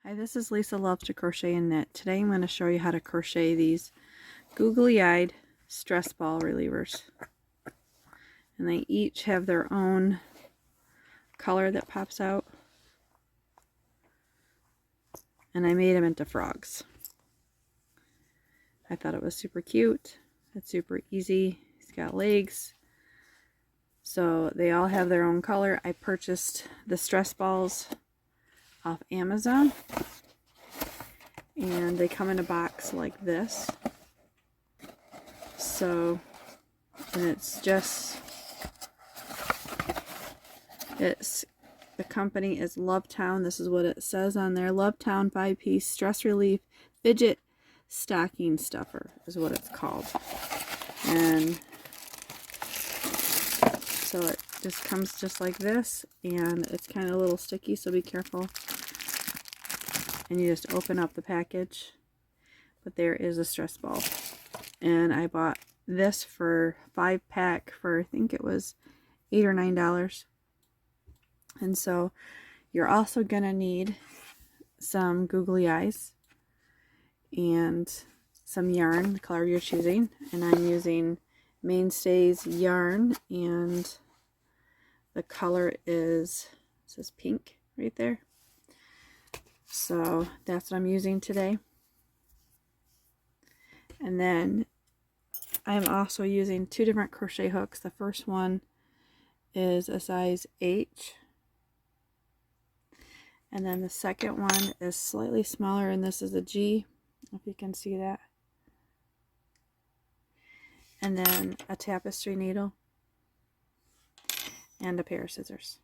Hi, this is Lisa Loves to Crochet and Knit. Today I'm going to show you how to crochet these googly-eyed stress ball relievers. And they each have their own color that pops out. And I made them into frogs. I thought it was super cute. It's super easy. He's got legs. So they all have their own color. I purchased the stress balls off Amazon. And they come in a box like this. So, and the company is Lovetown. This is what it says on there. Lovetown 5-piece stress relief fidget stocking stuffer is what it's called. And so it just comes just like this, and it's kind of a little sticky, so be careful. And you just open up the package, but there is a stress ball. And I bought this for 5-pack for, I think it was $8 or $9. And so you're also gonna need some googly eyes and some yarn, the color you're choosing. And I'm using Mainstays yarn, and the color is, it says pink right there. So that's what I'm using today. And then I'm also using 2 different crochet hooks. The first one is a size H. And then the second one is slightly smaller, and this is a G, if you can see that. And then a tapestry needle and a pair of scissors.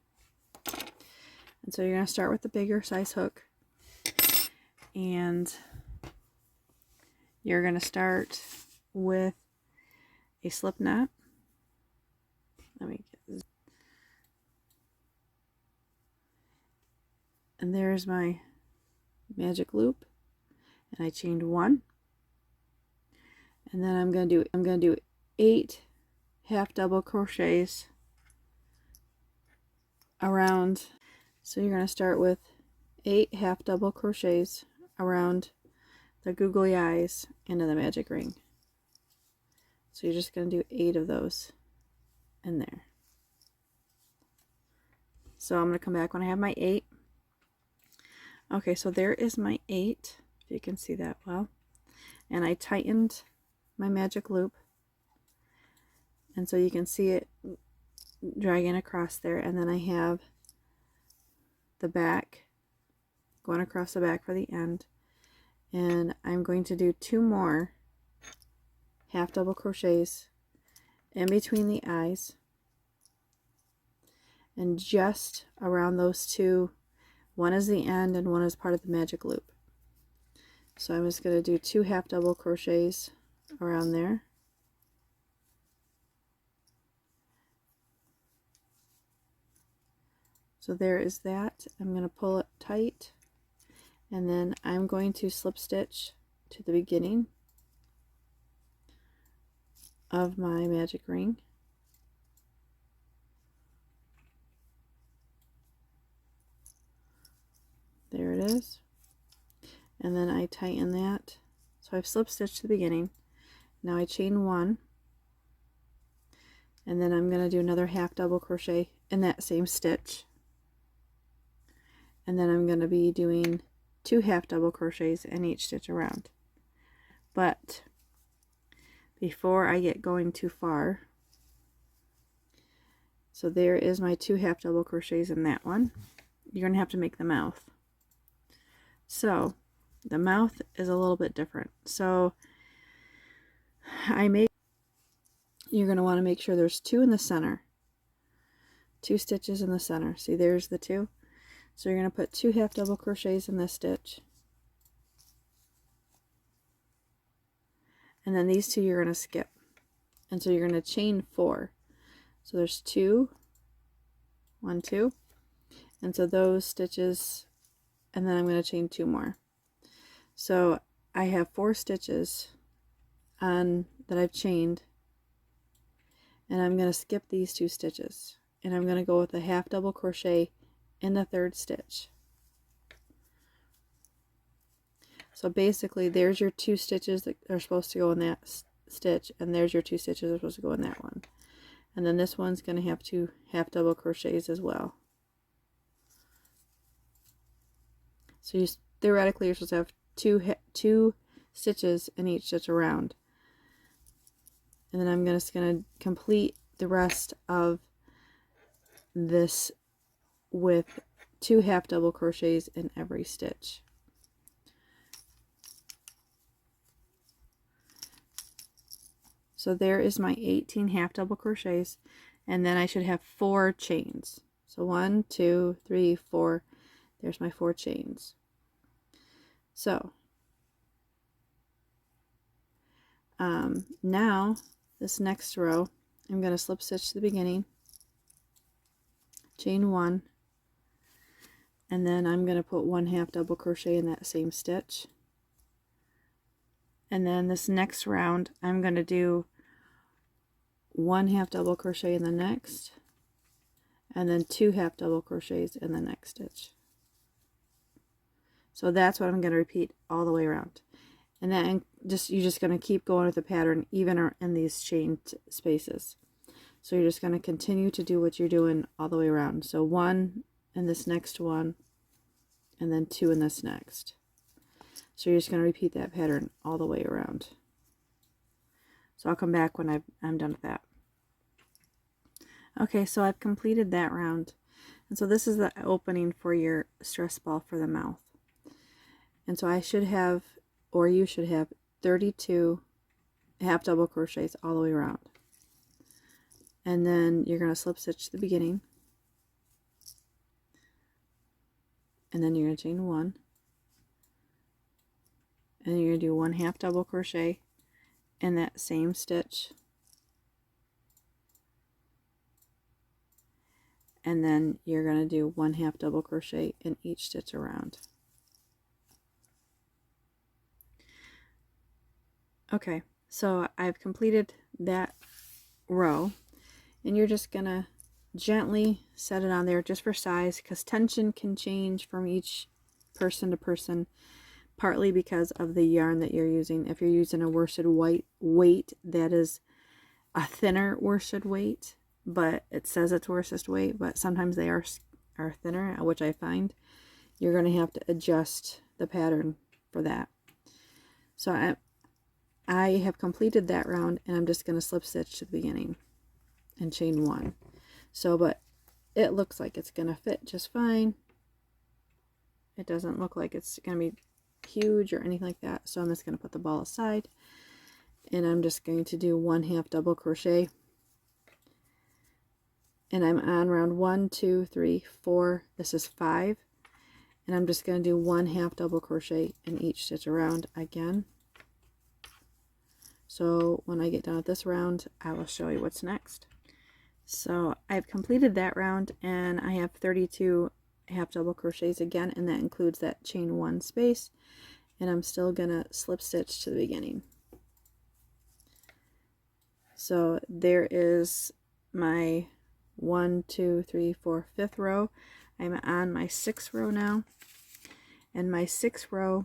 And so you're going to start with the bigger size hook. And you're going to start with a slip knot. Let me get this. And there's my magic loop, and I chained 1. And then I'm going to do 8 half double crochets around. So you're going to start with 8 half double crochets around the googly eyes into the magic ring. So you're just going to do 8 of those in there. So I'm going to come back when I have my 8. Okay, so there is my 8, if you can see that well. And I tightened my magic loop. And so you can see it dragging across there. And then I have the back going across the back for the end. And I'm going to do 2 more half double crochets in between the eyes. And just around those 2, one is the end and one is part of the magic loop. So I'm just going to do 2 half double crochets around there. So there is that. I'm going to pull it tight, and then I'm going to slip stitch to the beginning of my magic ring. There it is. And then I tighten that. So I've slip stitched to the beginning. Now I chain 1. And then I'm going to do another half double crochet in that same stitch. And then I'm going to be doing 2 half double crochets in each stitch around. But before I get going too far, so there is my 2 half double crochets in that one. You're going to have to make the mouth. So the mouth is a little bit different. So you're going to want to make sure there's 2 in the center. 2 stitches in the center. See, there's the 2. So you're going to put 2 half double crochets in this stitch. And then these 2 you're going to skip. And so you're going to chain 4. So there's 2, 1, 2. And so those stitches, and then I'm going to chain 2 more. So I have 4 stitches on that I've chained, and I'm going to skip these 2 stitches, and I'm going to go with a half double crochet in the 3rd stitch. So basically there's your 2 stitches that are supposed to go in that stitch, and there's your 2 stitches that are supposed to go in that one. And then this one's going to have 2 half double crochets as well. So theoretically you're supposed to have two stitches in each stitch around. And then I'm just going to complete the rest of this with 2 half double crochets in every stitch. So there is my 18 half double crochets, and then I should have 4 chains. So 1, 2, 3, 4. There's my 4 chains. So now this next row, I'm going to slip stitch to the beginning, chain 1, and then I'm going to put 1 half double crochet in that same stitch. And then this next round I'm going to do 1 half double crochet in the next, and then 2 half double crochets in the next stitch. So that's what I'm going to repeat all the way around. And then you're just going to keep going with the pattern even in these chain spaces. So you're just going to continue to do what you're doing all the way around. So 1 in this next one, and then 2 in this next. So you're just going to repeat that pattern all the way around. So I'll come back when I'm done with that. Okay, so I've completed that round. And so this is the opening for your stress ball for the mouth. And so I should have, or you should have, 32 half double crochets all the way around. And then you're going to slip stitch to the beginning. And then you're going to chain 1. And you're going to do 1 half double crochet in that same stitch. And then you're going to do 1 half double crochet in each stitch around. Okay, so I've completed that row, and you're just going to gently set it on there just for size, because tension can change from each person to person, partly because of the yarn that you're using. If you're using a worsted weight, that is a thinner worsted weight, but it says it's worsted weight, but sometimes they are thinner, which I find. You're going to have to adjust the pattern for that. So I have completed that round, and I'm just going to slip stitch to the beginning and chain 1. So, but it looks like it's going to fit just fine. It doesn't look like it's going to be huge or anything like that. So I'm just going to put the ball aside, and I'm just going to do 1 half double crochet. And I'm on round 1, 2, 3, 4. This is 5. And I'm just going to do 1 half double crochet in each stitch around again. So when I get done with this round, I will show you what's next. So I've completed that round, and I have 32 half double crochets again, and that includes that chain 1 space. And I'm still gonna slip stitch to the beginning. So there is my 1, 2, 3, 4, 5th row. I'm on my 6th row now, and my 6th row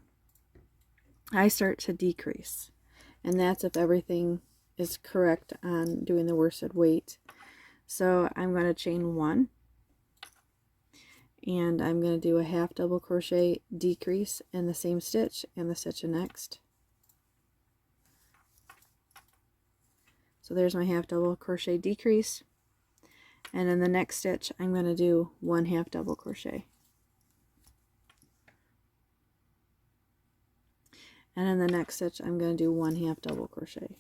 I start to decrease, and that's if everything is correct on doing the worsted weight. So I'm going to chain 1, and I'm going to do a half double crochet decrease in the same stitch and the stitch next. So there's my half double crochet decrease, and in the next stitch I'm going to do 1 half double crochet, and in the next stitch I'm going to do 1 half double crochet.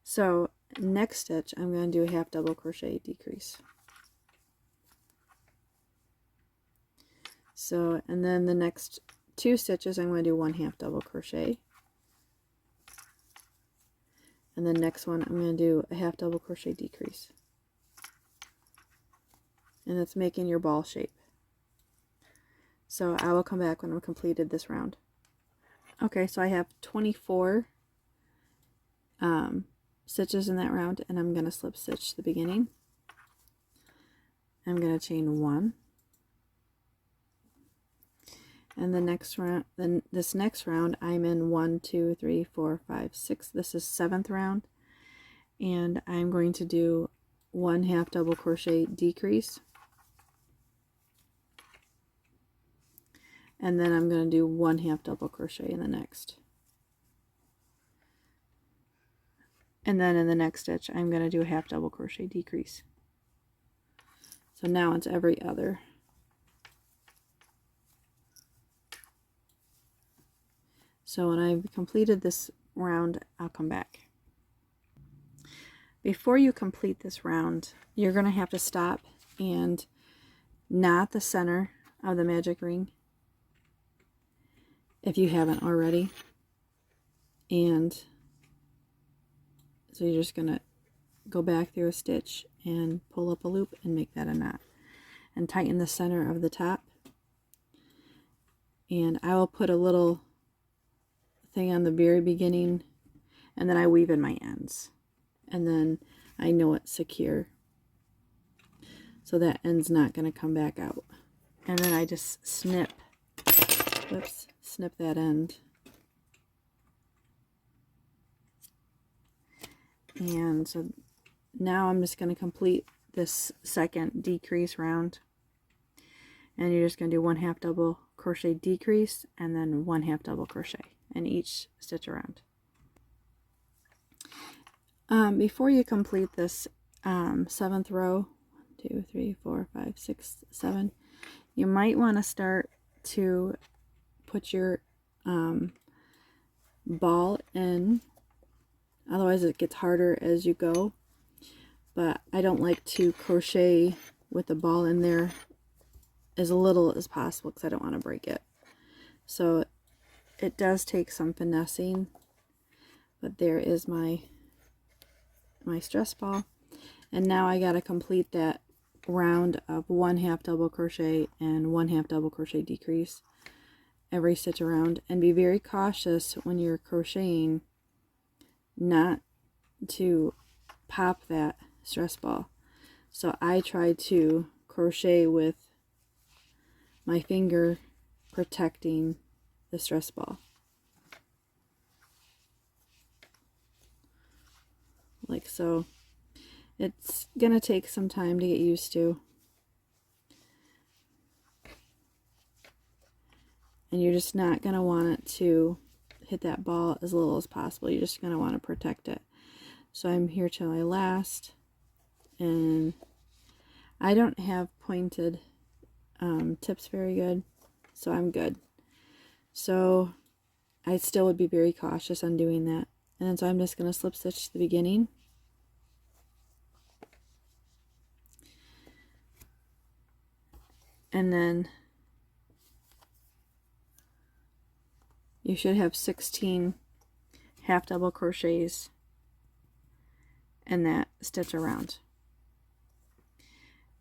So next stitch I'm going to do a half double crochet decrease. So, and then the next 2 stitches I'm going to do 1 half double crochet, and the next one I'm going to do a half double crochet decrease, and that's making your ball shape. So I will come back when I've completed this round. Okay, so I have 24 stitches in that round, and I'm going to slip stitch to the beginning. I'm going to chain 1, And the next round, then this next round, I'm in 1, 2, 3, 4, 5, 6. This is 7th round, and I'm going to do 1 half double crochet decrease, and then I'm going to do 1 half double crochet in the next. And then in the next stitch, I'm going to do a half double crochet decrease. So now it's every other. So when I've completed this round, I'll come back. Before you complete this round, you're going to have to stop and knot the center of the magic ring if you haven't already. And so you're just going to go back through a stitch and pull up a loop and make that a knot. And tighten the center of the top. And I will put a little thing on the very beginning, and then I weave in my ends, and then I know it's secure, so that end's not going to come back out. And then I just snip that end, and so now I'm just going to complete this second decrease round, and you're just going to do 1 half double crochet decrease and then 1 half double crochet in each stitch around. Before you complete this 7th row, 1, 2, 3, 4, 5, 6, 7, you might want to start to put your ball in, otherwise it gets harder as you go. But I don't like to crochet with the ball in there as little as possible because I don't want to break it. So it does take some finessing, but there is my stress ball. And now I got to complete that round of 1 half double crochet and 1 half double crochet decrease every stitch around. And be very cautious when you're crocheting not to pop that stress ball. So I try to crochet with my finger protecting the stress ball, like so. It's gonna take some time to get used to, and you're just not gonna want it to hit that ball as little as possible. You're just gonna want to protect it. So I'm here till I last, and I don't have pointed tips very good, so I'm good. So I still would be very cautious on doing that. And then so I'm just going to slip stitch to the beginning. And then you should have 16 half double crochets in that stitch around.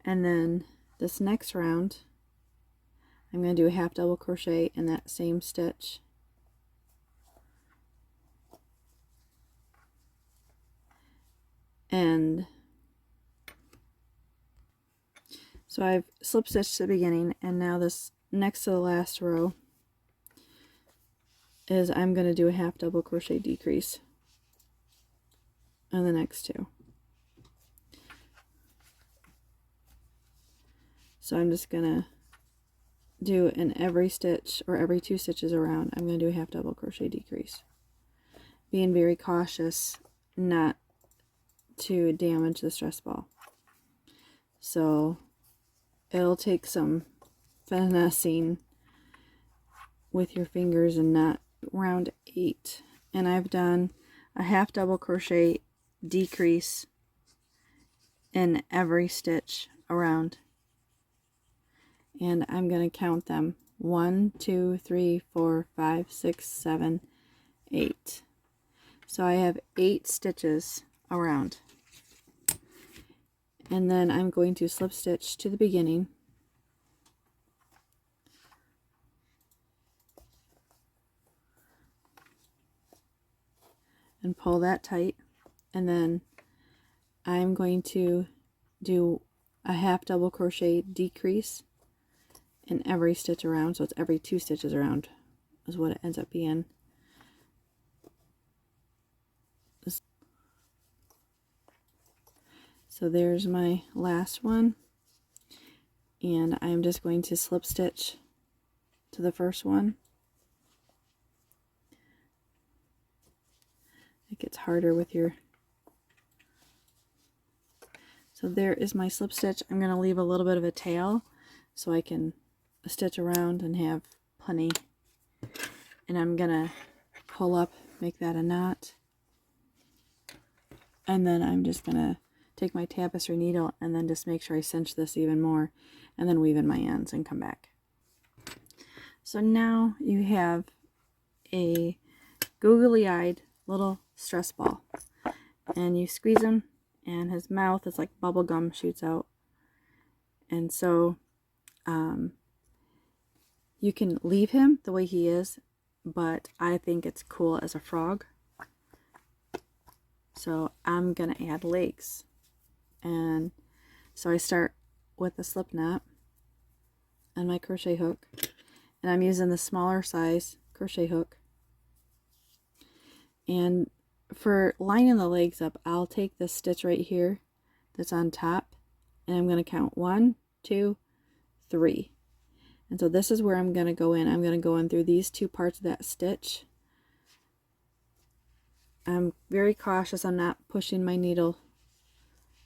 And then this next round, I'm going to do a half double crochet in that same stitch. And so I've slip stitched to the beginning, and now this next to the last row is I'm going to do a half double crochet decrease in the next two. So I'm just going to do in every stitch, or every 2 stitches around, I'm going to do a half double crochet decrease, being very cautious not to damage the stress ball. So it'll take some finessing with your fingers. And not round 8, and I've done a half double crochet decrease in every stitch around, and I'm going to count them: 1, 2, 3, 4, 5, 6, 7, 8. So I have 8 stitches around. And then I'm going to slip stitch to the beginning, and pull that tight, and then I'm going to do a half double crochet decrease in every stitch around, so it's every 2 stitches around is what it ends up being. So there's my last one, and I'm just going to slip stitch to the first one. It gets harder with your... So there is my slip stitch. I'm going to leave a little bit of a tail so I can stitch around and have plenty. And I'm going to pull up, make that a knot. And then I'm just going to take my tapestry needle and then just make sure I cinch this even more, and then weave in my ends and come back. So now you have a googly-eyed little stress ball, and you squeeze him and his mouth is like bubble gum shoots out. And so you can leave him the way he is, but I think it's cool as a frog. So I'm gonna add legs. And so I start with a slip knot and my crochet hook, and I'm using the smaller size crochet hook. And for lining the legs up, I'll take this stitch right here that's on top, and I'm going to count 1, 2, 3. And so this is where I'm going to go in. I'm going to go in through these 2 parts of that stitch. I'm very cautious. I'm not pushing my needle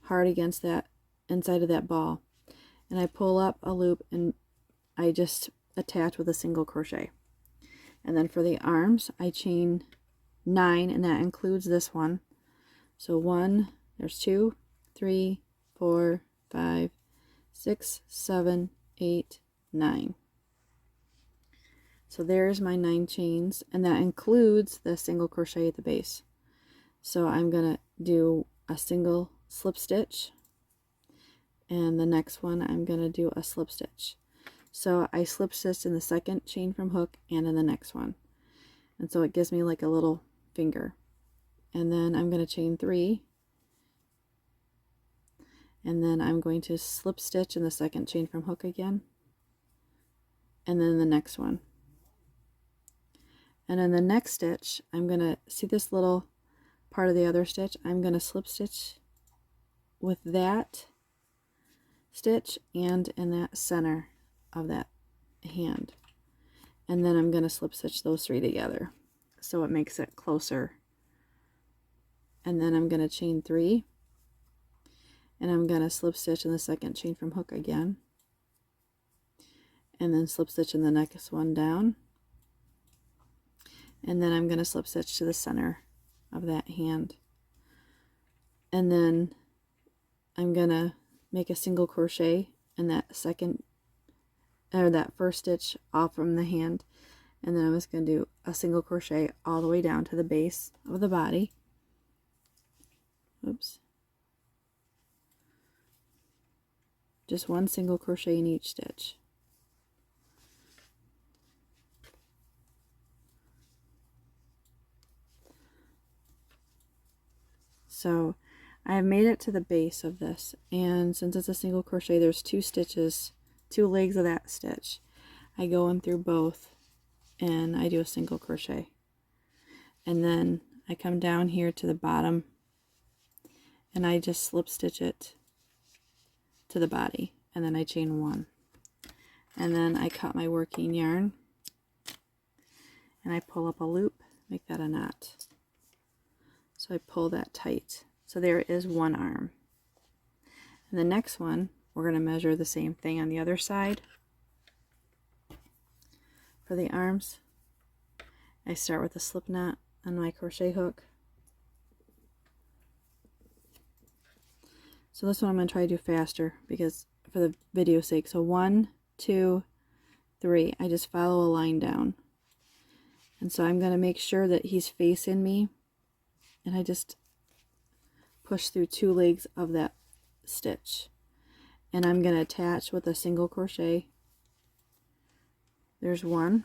hard against that inside of that ball. And I pull up a loop and I just attach with a single crochet. And then for the arms, I chain 9, and that includes this one. So 1, there's 2, 3, 4, 5, 6, 7, 8, 9. So there's my 9 chains, and that includes the single crochet at the base. So I'm gonna do a single slip stitch, and the next one I'm gonna do a slip stitch. So I slip stitched in the second chain from hook and in the next one, and so it gives me like a little finger. And then I'm going to chain 3, and then I'm going to slip stitch in the second chain from hook again, and then the next one. And in the next stitch, I'm going to see this little part of the other stitch. I'm going to slip stitch with that stitch and in that center of that hand, and then I'm going to slip stitch those 3 together so it makes it closer. And then I'm going to chain 3, and I'm going to slip stitch in the second chain from hook again, and then slip stitch in the next one down, and then I'm going to slip stitch to the center of that hand, and then I'm going to make a single crochet in that second or that first stitch off from the hand, and then I'm just going to do a single crochet all the way down to the base of the body. Oops. Just 1 single crochet in each stitch. So I have made it to the base of this, and since it's a single crochet, there's 2 stitches, 2 legs of that stitch. I go in through both and I do a single crochet, and then I come down here to the bottom and I just slip stitch it to the body, and then I chain 1, and then I cut my working yarn and I pull up a loop, make that a knot. So I pull that tight. So there is one arm. And the next one, we're going to measure the same thing on the other side. For the arms, I start with a slip knot on my crochet hook. So this one I'm going to try to do faster because for the video's sake. So 1, 2, 3. I just follow a line down. And so I'm going to make sure that he's facing me, and I just push through 2 legs of that stitch, and I'm going to attach with a single crochet. There's 1,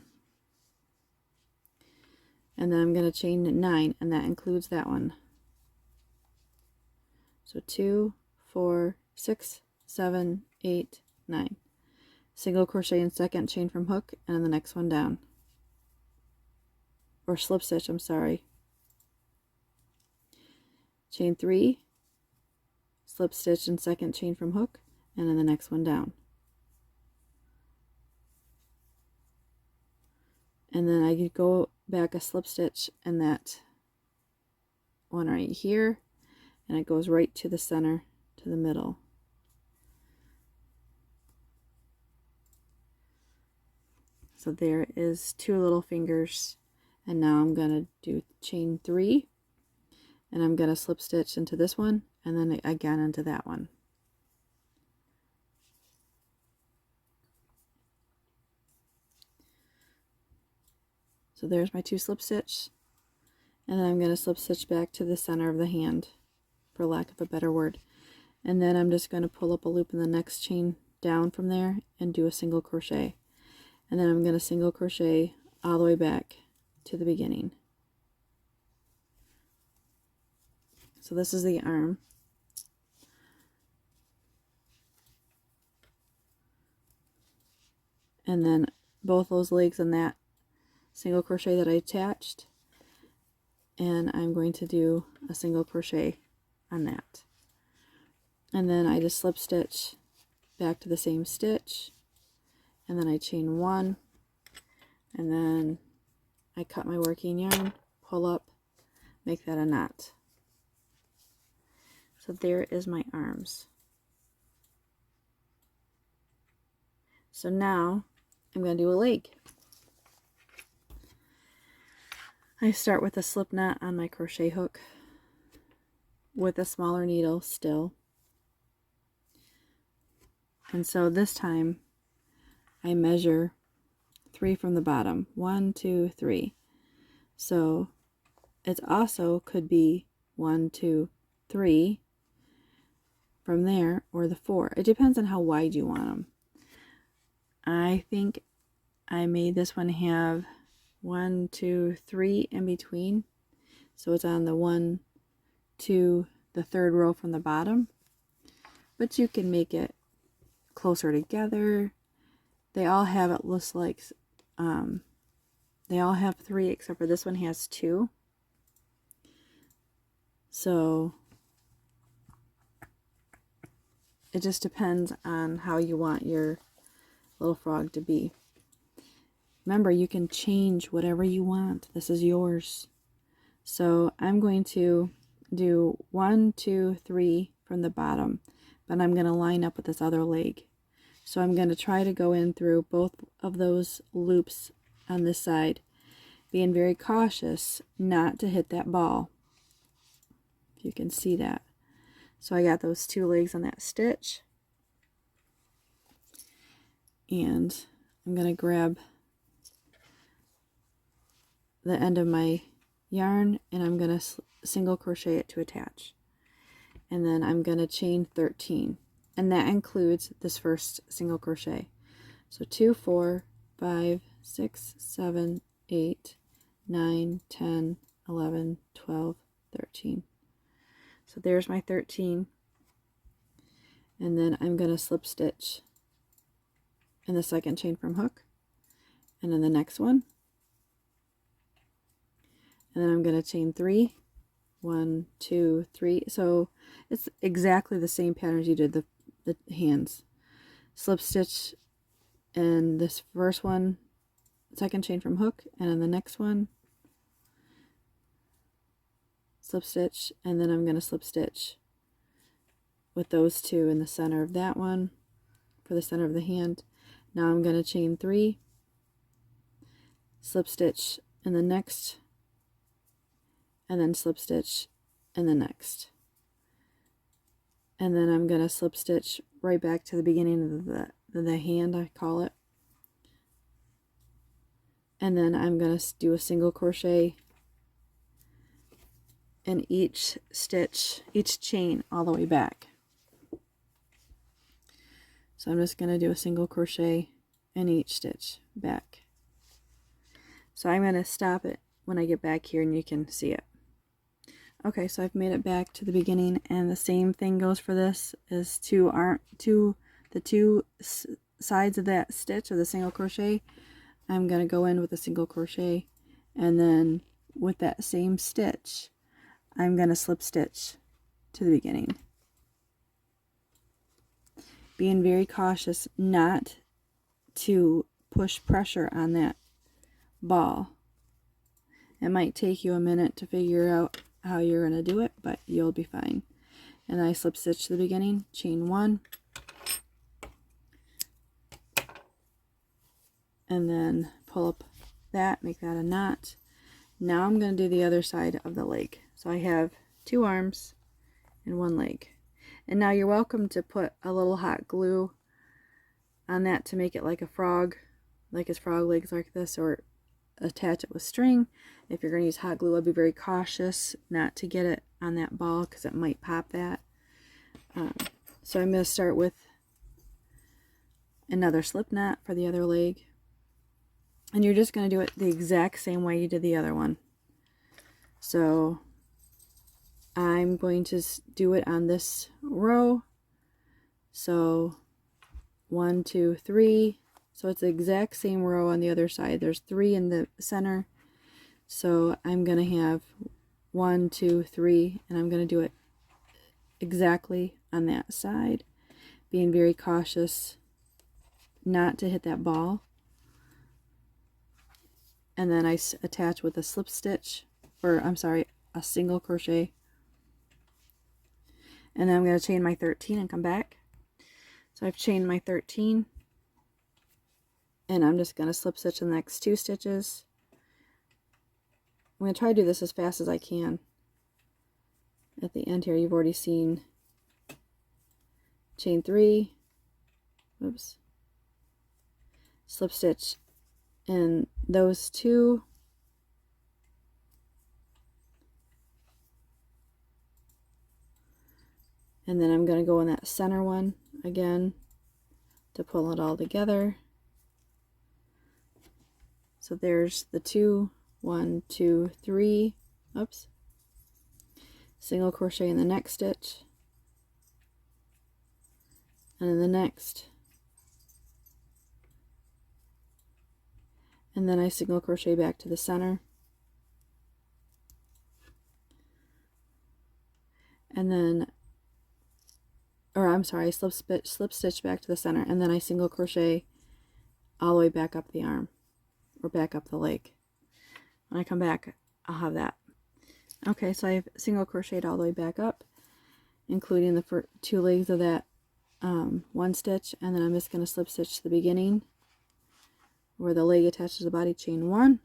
and then I'm going to chain 9, and that includes that one. So 2, 4, 6, 7, 8, 9. single crochet and second chain from hook, and then the next one down, or slip stitch, I'm sorry. Chain 3, slip stitch and second chain from hook, and then the next one down. And then I could go back a slip stitch and that one right here, and it goes right to the center, to the middle. So there is 2 little fingers, and now I'm going to do chain 3, and I'm going to slip stitch into this one, and then again into that one. So there's my 2 slip stitch, and then I'm going to slip stitch back to the center of the hand, for lack of a better word. And then I'm just going to pull up a loop in the next chain down from there and do a single crochet. And then I'm going to single crochet all the way back to the beginning. So this is the arm. And then both those legs and that single crochet that I attached, and I'm going to do a single crochet on that, and then I just slip stitch back to the same stitch, and then I chain 1, and then I cut my working yarn, pull up, make that a knot. So there is my arms. So now I'm going to do a leg. I start with a slip knot on my crochet hook with a smaller needle still. And so this time I measure 3 from the bottom. 1, 2, 3. So it also could be 1, 2, 3 from there, or the 4. It depends on how wide you want them. I think I made this one have 1, 2, 3 in between, so it's on the 1, 2, the 3rd row from the bottom, but you can make it closer together. They all have, it looks like, they all have 3 except for this one has 2. So it just depends on how you want your little frog to be. Remember, you can change whatever you want. This is yours. So I'm going to do 1, 2, 3 from the bottom, but I'm going to line up with this other leg. So I'm going to try to go in through both of those loops on this side, being very cautious not to hit that ball. If you can see that. So I got those 2 legs on that stitch, and I'm going to grab the end of my yarn, and I'm going to single crochet it to attach, and then I'm going to chain 13, and that includes this first single crochet. So 2, 4, 5, 6, 7, 8, 9, 10, 11, 12, 13. So there's my 13, and then I'm going to slip stitch in the second chain from hook, and then the next one, and then I'm going to chain 3, 1, 2, 3. So it's exactly the same pattern as you did the hands. Slip stitch in this first one, second chain from hook, and in the next one, slip stitch, and then I'm going to slip stitch with those 2 in the center of that one for the center of the hand. Now I'm going to chain 3, slip stitch in the next, and then slip stitch in the next, and then I'm going to slip stitch right back to the beginning of the hand, I call it, and then I'm going to do a single crochet in each stitch, each chain all the way back. So I'm just going to do a single crochet in each stitch back. So I'm going to stop it when I get back here and you can see it. Okay, so I've made it back to the beginning, and the same thing goes for this, is the two sides of that stitch of the single crochet, I'm going to go in with a single crochet, and then with that same stitch I'm going to slip stitch to the beginning, being very cautious not to push pressure on that ball. It might take you a minute to figure out how you're going to do it, but you'll be fine. And I slip stitch to the beginning, chain 1, and then pull up that, make that a knot. Now I'm going to do the other side of the leg. So I have 2 arms and 1 leg. And now you're welcome to put a little hot glue on that to make it like a frog, like his frog legs like this, or attach it with string. If you're going to use hot glue, I'd be very cautious not to get it on that ball because it might pop that. So I'm going to start with another slip knot for the other leg. And you're just going to do it the exact same way you did the other one. So I'm going to do it on this row. So 1, 2, 3. So it's the exact same row on the other side. There's 3 in the center. So I'm going to have 1, 2, 3, and I'm going to do it exactly on that side, being very cautious not to hit that ball. And then I attach with a slip stitch, or I'm sorry, a single crochet. And then I'm going to chain my 13 and come back. So I've chained my 13, and I'm just going to slip stitch the next 2 stitches. I'm going to try to do this as fast as I can. At the end here, you've already seen chain 3, oops, slip stitch in those 2, and then I'm going to go in that center one again to pull it all together. So there's the 2, 1, 2, 3, oops, single crochet in the next stitch, and in the next, and then I single crochet back to the center, and then, or I'm sorry, slip stitch back to the center, and then I single crochet all the way back up the arm, or back up the leg. When I come back, I'll have that. Okay, so I've single crocheted all the way back up, including the 2 legs of that 1 stitch, and then I'm just going to slip stitch to the beginning where the leg attaches the body, chain 1,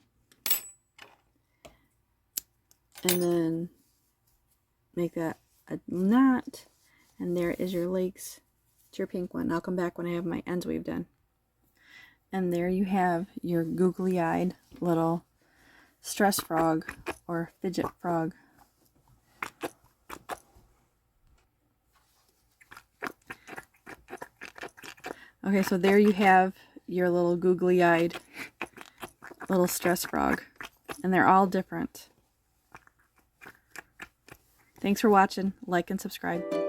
and then make that a knot, and there is your legs. It's your pink one. I'll come back when I have my ends weaved in. And there you have your googly-eyed little stress frog or fidget frog. Okay, so there you have your little googly-eyed little stress frog, and they're all different. Thanks for watching. Like and subscribe.